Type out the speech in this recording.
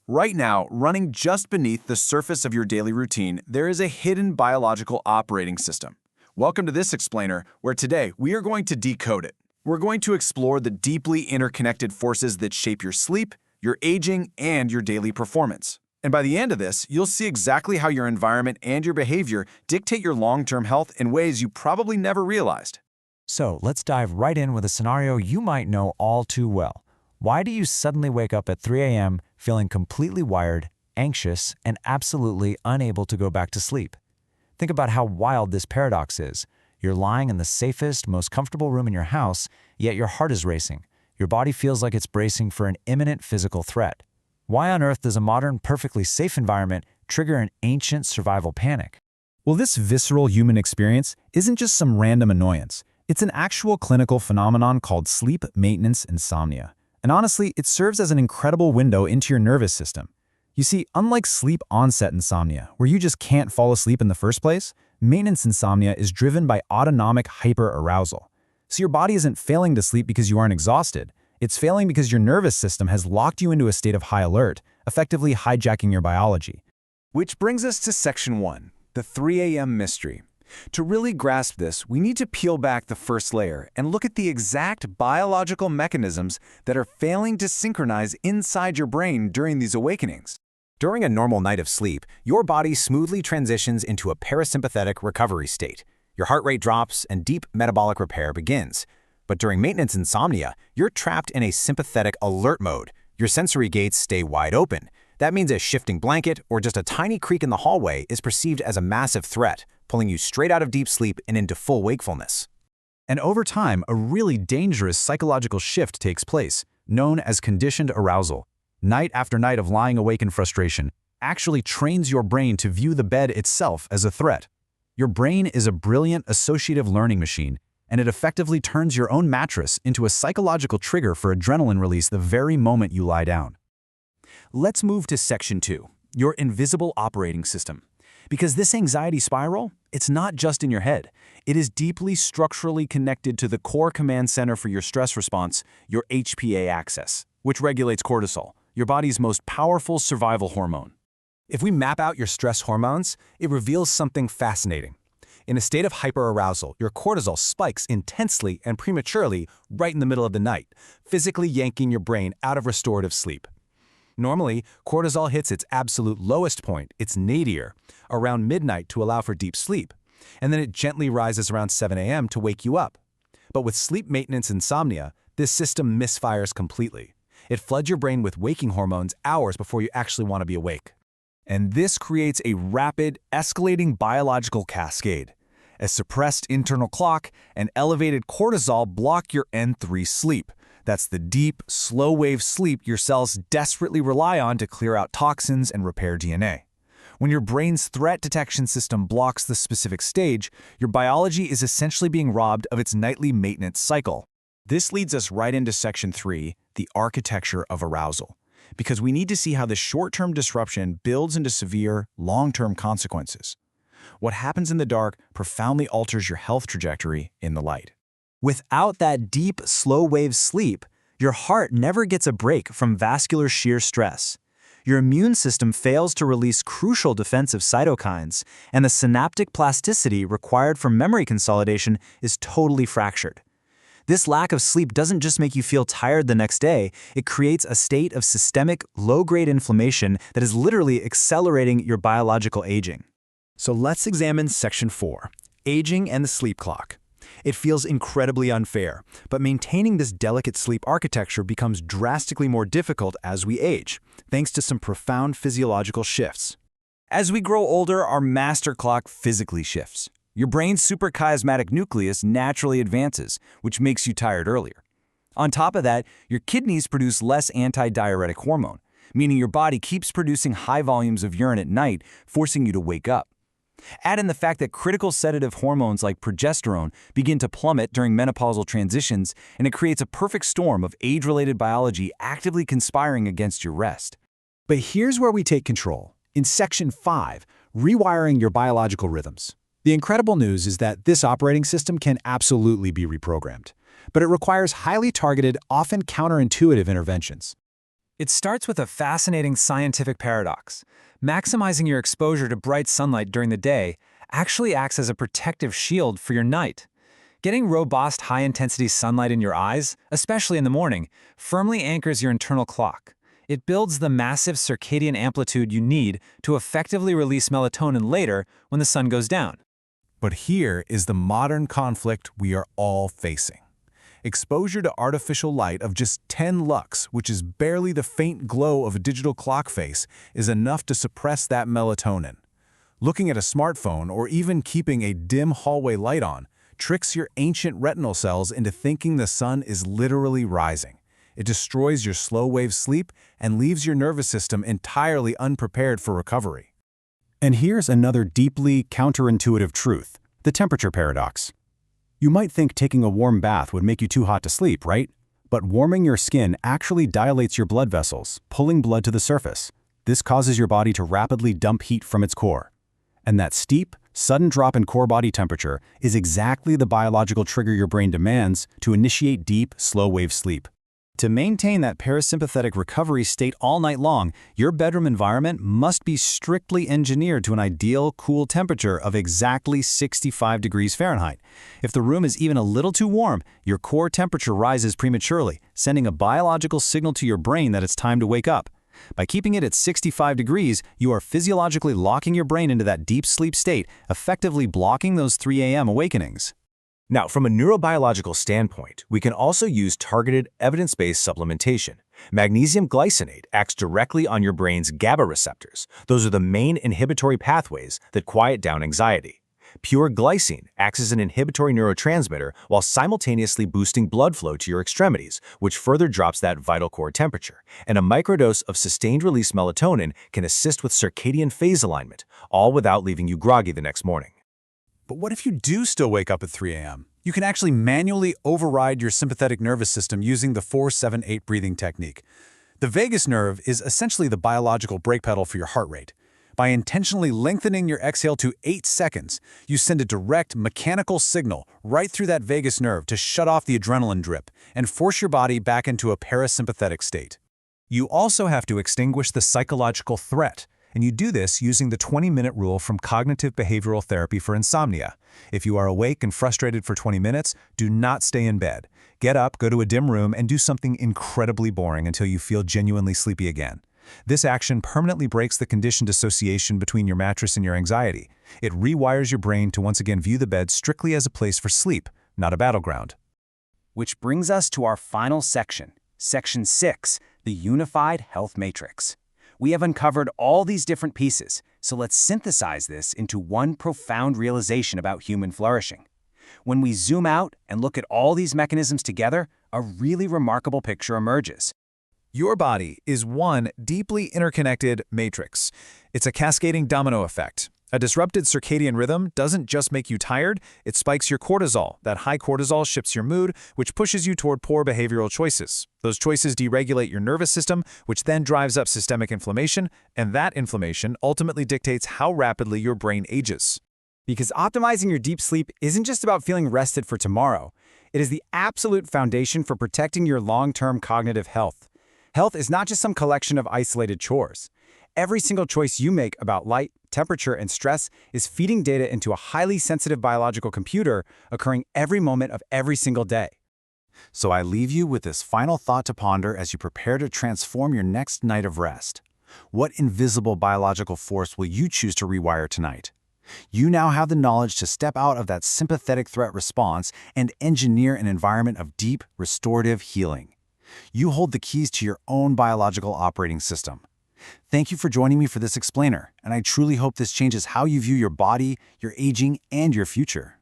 Right now, running just beneath the surface of your daily routine, there is a hidden biological operating system. Welcome to this explainer, where today we are going to decode it. We're going to explore the deeply interconnected forces that shape your sleep, your aging, and your daily performance. And by the end of this, you'll see exactly how your environment and your behavior dictate your long-term health in ways you probably never realized. So let's dive right in with a scenario you might know all too well. Why do you suddenly wake up at 3 a.m. feeling completely wired, anxious, and absolutely unable to go back to sleep? Think about how wild this paradox is. You're lying in the safest, most comfortable room in your house, yet your heart is racing. Your body feels like it's bracing for an imminent physical threat. Why on earth does a modern, perfectly safe environment trigger an ancient survival panic? Well, this visceral human experience isn't just some random annoyance. It's an actual clinical phenomenon called sleep maintenance insomnia. And honestly, it serves as an incredible window into your nervous system. You see, unlike sleep onset insomnia, where you just can't fall asleep in the first place, maintenance insomnia is driven by autonomic hyperarousal. So your body isn't failing to sleep because you aren't exhausted. It's failing because your nervous system has locked you into a state of high alert, effectively hijacking your biology. Which brings us to Section 1, the 3 a.m. mystery. To really grasp this, we need to peel back the first layer and look at the exact biological mechanisms that are failing to synchronize inside your brain during these awakenings. During a normal night of sleep, your body smoothly transitions into a parasympathetic recovery state. Your heart rate drops and deep metabolic repair begins. But during maintenance insomnia, you're trapped in a sympathetic alert mode. Your sensory gates stay wide open. That means a shifting blanket or just a tiny creak in the hallway is perceived as a massive threat, pulling you straight out of deep sleep and into full wakefulness. And over time, a really dangerous psychological shift takes place, known as conditioned arousal. Night after night of lying awake in frustration actually trains your brain to view the bed itself as a threat. Your brain is a brilliant associative learning machine, and it effectively turns your own mattress into a psychological trigger for adrenaline release the very moment you lie down. Let's move to Section 2, your invisible operating system. Because this anxiety spiral, it's not just in your head. It is deeply structurally connected to the core command center for your stress response, your HPA axis, which regulates cortisol, your body's most powerful survival hormone. If we map out your stress hormones, it reveals something fascinating. In a state of hyperarousal, your cortisol spikes intensely and prematurely right in the middle of the night, physically yanking your brain out of restorative sleep. Normally, cortisol hits its absolute lowest point, its nadir, around midnight to allow for deep sleep, and then it gently rises around 7 a.m. to wake you up. But with sleep maintenance insomnia, this system misfires completely. It floods your brain with waking hormones hours before you actually want to be awake. And this creates a rapid, escalating biological cascade. A suppressed internal clock and elevated cortisol block your N3 sleep. That's the deep, slow-wave sleep your cells desperately rely on to clear out toxins and repair DNA. When your brain's threat detection system blocks the specific stage, your biology is essentially being robbed of its nightly maintenance cycle. This leads us right into Section 3, the architecture of arousal, because we need to see how this short-term disruption builds into severe, long-term consequences. What happens in the dark profoundly alters your health trajectory in the light. Without that deep, slow-wave sleep, your heart never gets a break from vascular shear stress. Your immune system fails to release crucial defensive cytokines, and the synaptic plasticity required for memory consolidation is totally fractured. This lack of sleep doesn't just make you feel tired the next day, it creates a state of systemic, low-grade inflammation that is literally accelerating your biological aging. So let's examine Section 4, aging and the sleep clock. It feels incredibly unfair, but maintaining this delicate sleep architecture becomes drastically more difficult as we age, thanks to some profound physiological shifts. As we grow older, our master clock physically shifts. Your brain's suprachiasmatic nucleus naturally advances, which makes you tired earlier. On top of that, your kidneys produce less antidiuretic hormone, meaning your body keeps producing high volumes of urine at night, forcing you to wake up. Add in the fact that critical sedative hormones like progesterone begin to plummet during menopausal transitions, and it creates a perfect storm of age-related biology actively conspiring against your rest. But here's where we take control. In Section 5, rewiring your biological rhythms. The incredible news is that this operating system can absolutely be reprogrammed, but it requires highly targeted, often counterintuitive interventions. It starts with a fascinating scientific paradox. Maximizing your exposure to bright sunlight during the day actually acts as a protective shield for your night. Getting robust, high-intensity sunlight in your eyes, especially in the morning, firmly anchors your internal clock. It builds the massive circadian amplitude you need to effectively release melatonin later when the sun goes down. But here is the modern conflict we are all facing. Exposure to artificial light of just 10 lux, which is barely the faint glow of a digital clock face, is enough to suppress that melatonin. Looking at a smartphone or even keeping a dim hallway light on tricks your ancient retinal cells into thinking the sun is literally rising. It destroys your slow-wave sleep and leaves your nervous system entirely unprepared for recovery. And here's another deeply counterintuitive truth, the temperature paradox. You might think taking a warm bath would make you too hot to sleep, right? But warming your skin actually dilates your blood vessels, pulling blood to the surface. This causes your body to rapidly dump heat from its core. And that steep, sudden drop in core body temperature is exactly the biological trigger your brain demands to initiate deep, slow-wave sleep. To maintain that parasympathetic recovery state all night long, your bedroom environment must be strictly engineered to an ideal cool temperature of exactly 65 degrees Fahrenheit. If the room is even a little too warm, your core temperature rises prematurely, sending a biological signal to your brain that it's time to wake up. By keeping it at 65 degrees, you are physiologically locking your brain into that deep sleep state, effectively blocking those 3 a.m. awakenings. Now, from a neurobiological standpoint, we can also use targeted, evidence-based supplementation. Magnesium glycinate acts directly on your brain's GABA receptors. Those are the main inhibitory pathways that quiet down anxiety. Pure glycine acts as an inhibitory neurotransmitter while simultaneously boosting blood flow to your extremities, which further drops that vital core temperature. And a microdose of sustained-release melatonin can assist with circadian phase alignment, all without leaving you groggy the next morning. But what if you do still wake up at 3 a.m.? You can actually manually override your sympathetic nervous system using the 4-7-8 breathing technique. The vagus nerve is essentially the biological brake pedal for your heart rate. By intentionally lengthening your exhale to 8 seconds, you send a direct mechanical signal right through that vagus nerve to shut off the adrenaline drip and force your body back into a parasympathetic state. You also have to extinguish the psychological threat, and you do this using the 20-minute rule from cognitive behavioral therapy for insomnia. If you are awake and frustrated for 20 minutes, do not stay in bed. Get up, go to a dim room, and do something incredibly boring until you feel genuinely sleepy again. This action permanently breaks the conditioned association between your mattress and your anxiety. It rewires your brain to once again view the bed strictly as a place for sleep, not a battleground. Which brings us to our final section, Section 6, the Unified Health Matrix. We have uncovered all these different pieces, so let's synthesize this into one profound realization about human flourishing. When we zoom out and look at all these mechanisms together, a really remarkable picture emerges. Your body is one deeply interconnected matrix. It's a cascading domino effect. A disrupted circadian rhythm doesn't just make you tired, it spikes your cortisol. That high cortisol shifts your mood, which pushes you toward poor behavioral choices. Those choices deregulate your nervous system, which then drives up systemic inflammation, and that inflammation ultimately dictates how rapidly your brain ages. Because optimizing your deep sleep isn't just about feeling rested for tomorrow. It is the absolute foundation for protecting your long-term cognitive health. Health is not just some collection of isolated chores. Every single choice you make about light, temperature, and stress is feeding data into a highly sensitive biological computer occurring every moment of every single day. So I leave you with this final thought to ponder as you prepare to transform your next night of rest. What invisible biological force will you choose to rewire tonight? You now have the knowledge to step out of that sympathetic threat response and engineer an environment of deep, restorative healing. You hold the keys to your own biological operating system. Thank you for joining me for this explainer, and I truly hope this changes how you view your body, your aging, and your future.